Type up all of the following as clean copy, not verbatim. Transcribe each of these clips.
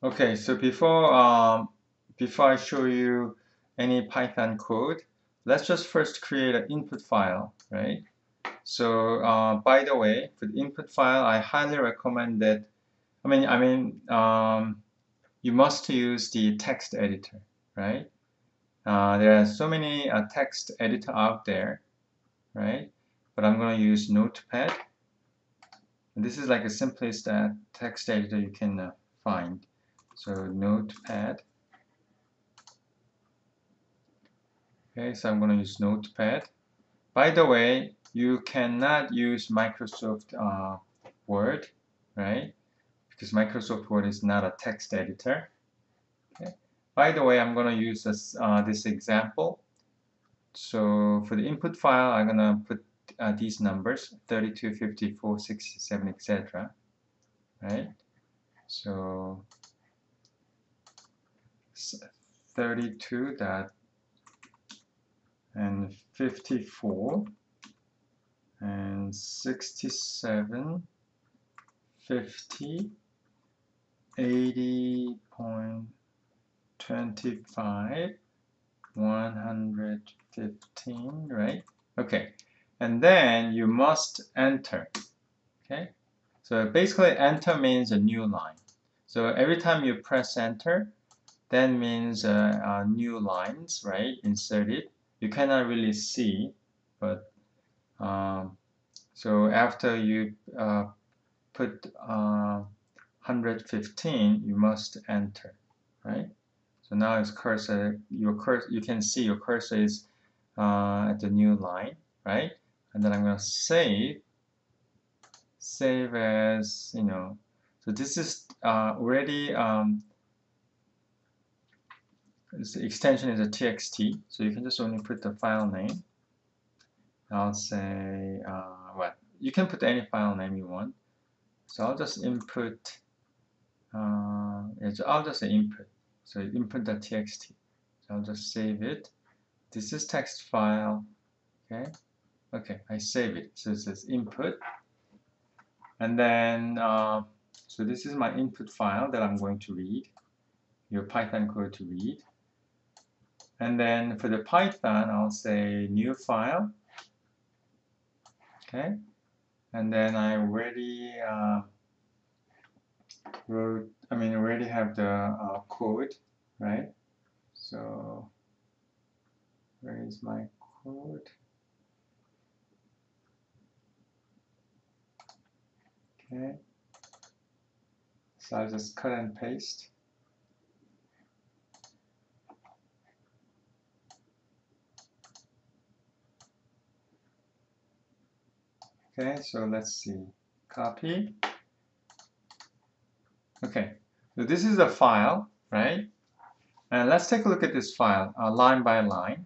Okay, so before I show you any Python code, let's just first create an input file, right? So by the way, for the input file, I highly recommend that. You must use the text editor, right? There are so many text editor out there, right? But I'm going to use Notepad. And this is like the simplest text editor you can find. So Notepad. Okay, so I'm going to use Notepad. By the way, you cannot use Microsoft Word, right? Because Microsoft Word is not a text editor. Okay. By the way, I'm going to use this example. So for the input file, I'm going to put these numbers, 32, 54, 67, etc. Right? So 32 dot and 54 and 67, 50, 80.25, 115, right? Okay, and then you must enter. Okay, so basically enter means a new line. So every time you press enter, that means new lines, right, inserted. You cannot really see, but so after you put 115, you must enter, right? So now it's cursor, you can see your cursor is at the new line, right? And then I'm going to save as, so this is already, this extension is a txt, so you can just only put the file name. I'll say, what? You can put any file name you want. So I'll just input, I'll just say input. So input.txt. So I'll just save it. This is text file, okay? Okay, I save it. So it says input. And then, so this is my input file that I'm going to read, your Python code to read. And then for the Python, I'll say new file, okay? And then I already already have the code, right? So where is my code? Okay. So I'll just cut and paste. Okay, so let's see. Copy. Okay, so this is the file, right? And let's take a look at this file, line by line.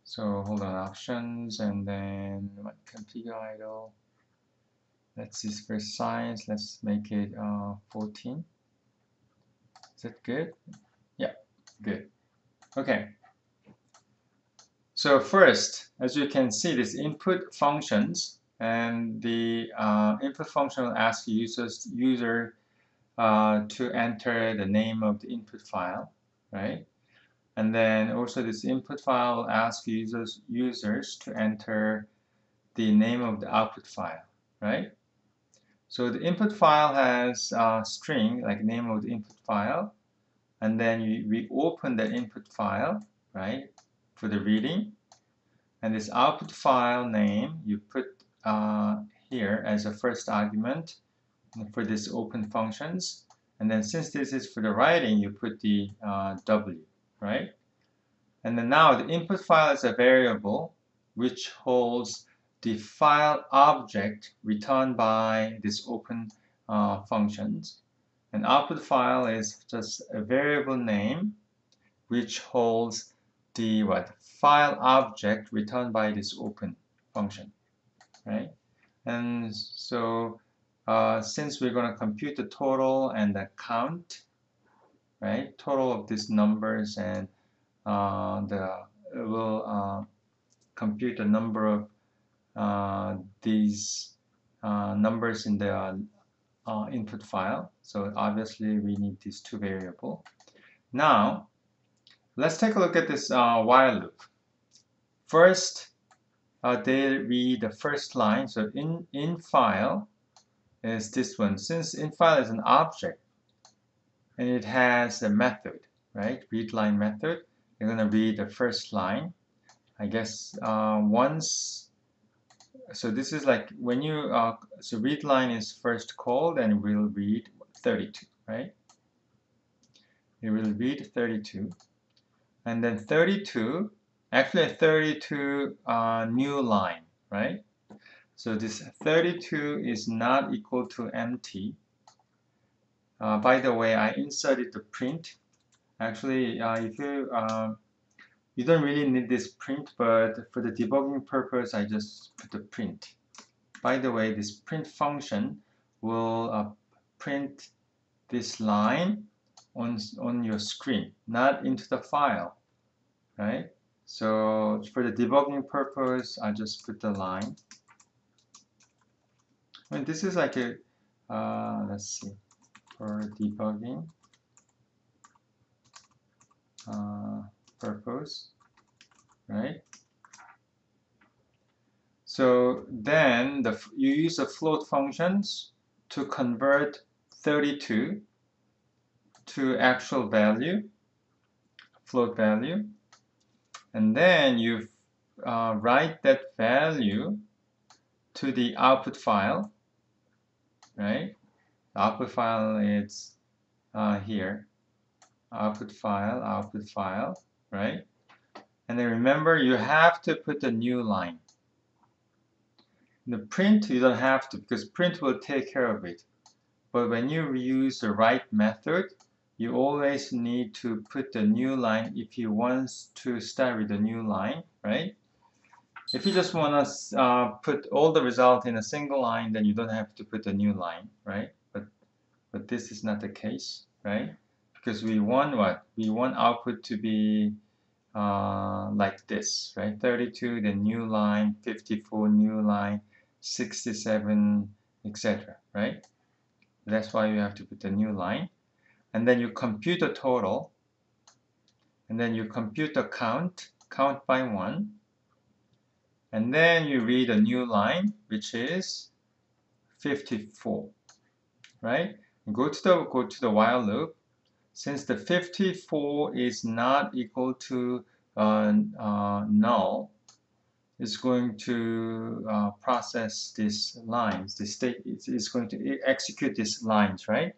So hold on, options, and then configure idle. Let's see for size. Let's make it 14. Is that good? Yeah, good. Okay. So first, as you can see, this input functions, and the input function will ask user to enter the name of the input file, right? And then also this input file will ask users to enter the name of the output file, right? So the input file has a string, like name of the input file, and then we open the input file, right, for the reading. And this output file name you put here as a first argument for this open functions. And then since this is for the writing, you put the W, right? And then now the input file is a variable which holds the file object returned by this open functions. And output file is just a variable name which holds the file object returned by this open function, right? And so since we're going to compute the total and the count, right? Total of these numbers, and will compute the number of these numbers in the input file. So obviously we need these two variables. Now let's take a look at this while loop. First, they read the first line. So in file is this one. Since in file is an object and it has a method, right? Read line method. You're gonna read the first line. I guess once. So this is like when you so read line is first called and it will read 32, right? It will read 32, and then 32. Actually, 32 new line, right? So this 32 is not equal to empty. By the way, I inserted the print. Actually, if you don't really need this print, but for the debugging purpose, I just put the print. By the way, this print function will print this line on your screen, not into the file, right? So for the debugging purpose, I just put the line. I mean, this is like a, let's see, for debugging purpose, right? So then you use the float functions to convert 32 to actual value, float value, and then you write that value to the output file, right? The output file is here, output file, right? And then remember, you have to put a new line. The print, you don't have to, because print will take care of it. But when you use the write method, you always need to put the new line if you want to start with a new line, right? If you just want to put all the result in a single line, then you don't have to put a new line, right? But this is not the case, right? Because we want what? We want output to be like this, right? 32, the new line, 54, new line, 67, etc., right? That's why you have to put the new line. And then you compute the total. And then you compute the count by 1. And then you read a new line, which is 54, right? And go to the while loop. Since the 54 is not equal to null, it's going to process these lines. The state is going to execute these lines, right?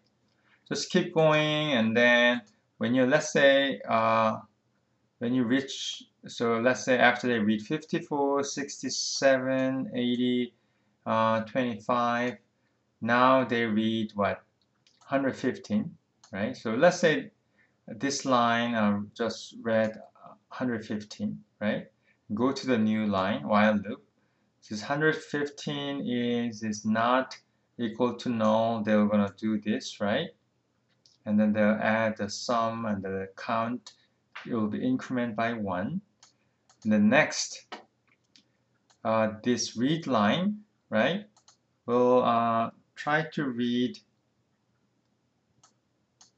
Just keep going, and then when you, let's say, when you reach, so let's say after they read 54, 67, 80, 25, now they read what? 115, right? So let's say this line just read 115, right? Go to the new line, while loop. Since 115 is not equal to null, they're gonna do this, right? And then they'll add the sum and the count. It will be increment by 1. And the next, this read line, right, will try to read.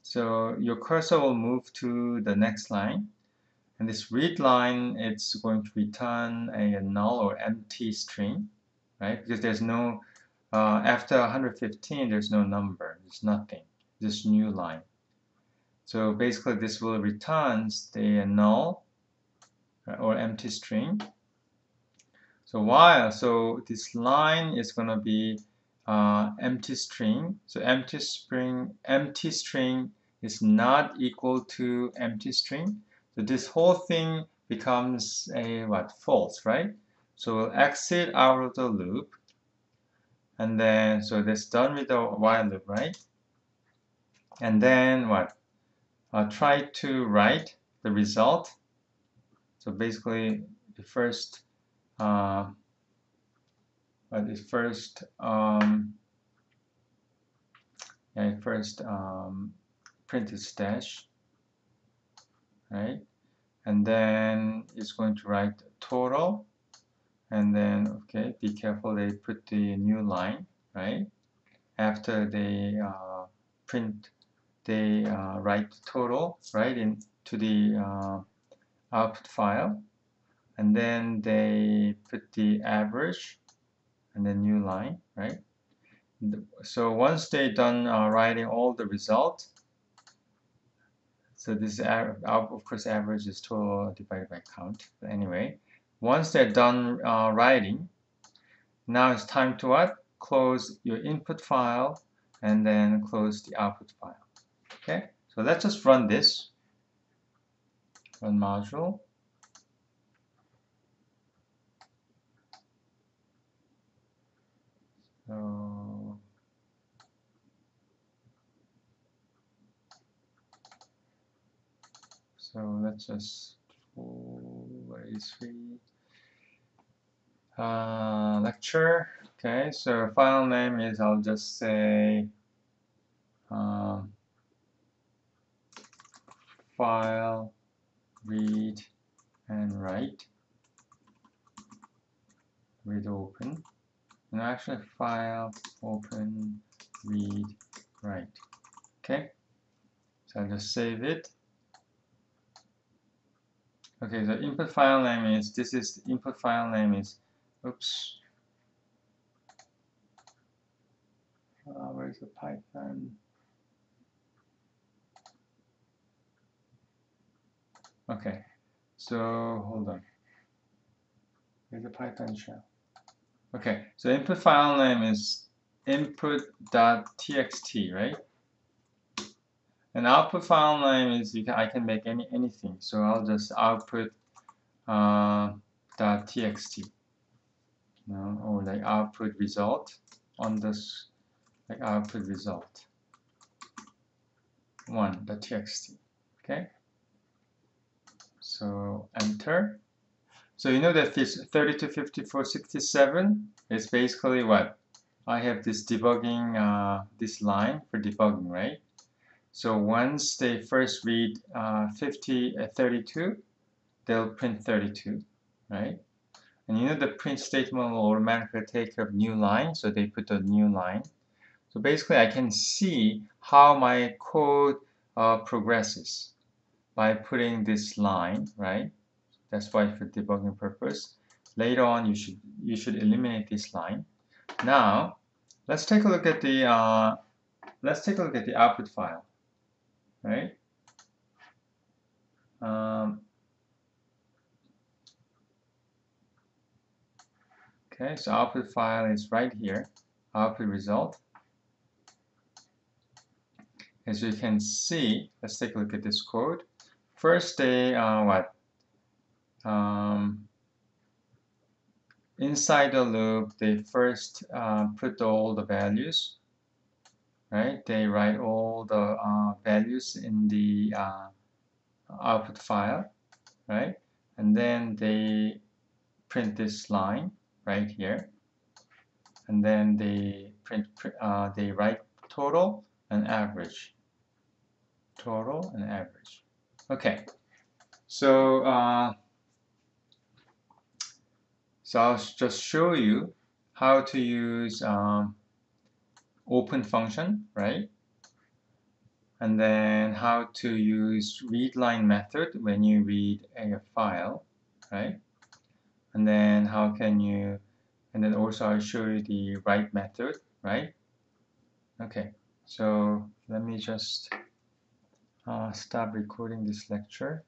So your cursor will move to the next line. And this read line, it's going to return a null or empty string, right? Because there's no, after 115, there's no number, there's nothing, this new line. So basically this will return the null or empty string. So this line is going to be empty string. So empty string is not equal to empty string. So this whole thing becomes a what? False, right? So we'll exit out of the loop, and then so that's done with the while loop, right? And then what? Try to write the result. So basically, the first print is dash, right? And then it's going to write total, and then okay, be careful they put the new line, right? after they write the total right into the output file, and then they put the average and the new line, right? So once they're done writing all the results, so this of course average is total divided by count. But anyway, once they're done writing, now it's time to what? Close your input file and then close the output file. Okay, so let's just run this. Run module. So let's just lecture. Okay, so file name is, I'll just say file read and write. Read open. And actually file open read write. Okay, so I'll just save it. Okay, the input file name is, this is the input file name is, oops. Where's the Python? Okay, so hold on. Where's the Python shell? Okay, so input file name is input.txt, right? And output file name is, I can make anything. So I'll just output .txt, or like output result on this, like output result 1.txt. Okay. So enter. So you know that this 32, 54, 67 is basically what? I have this debugging, this line for debugging, right? So once they first read 32, they'll print 32, right? And you know the print statement will automatically take care of new line, so they put a new line. So basically I can see how my code progresses by putting this line, right? That's why for debugging purpose. Later on you should eliminate this line. Now let's take a look at the output file, right? Okay, so output file is right here, output result. As you can see, let's take a look at this code. First they inside the loop, they first put all the values, right? They write all the values in the output file, right? And then they print this line right here, and then they they write total and average. Total and average. Okay, so I'll just show you how to use open function, right? And then how to use readline method when you read a file, right? And then how can you, and then also I'll show you the write method, right? Okay, so let me just stop recording this lecture.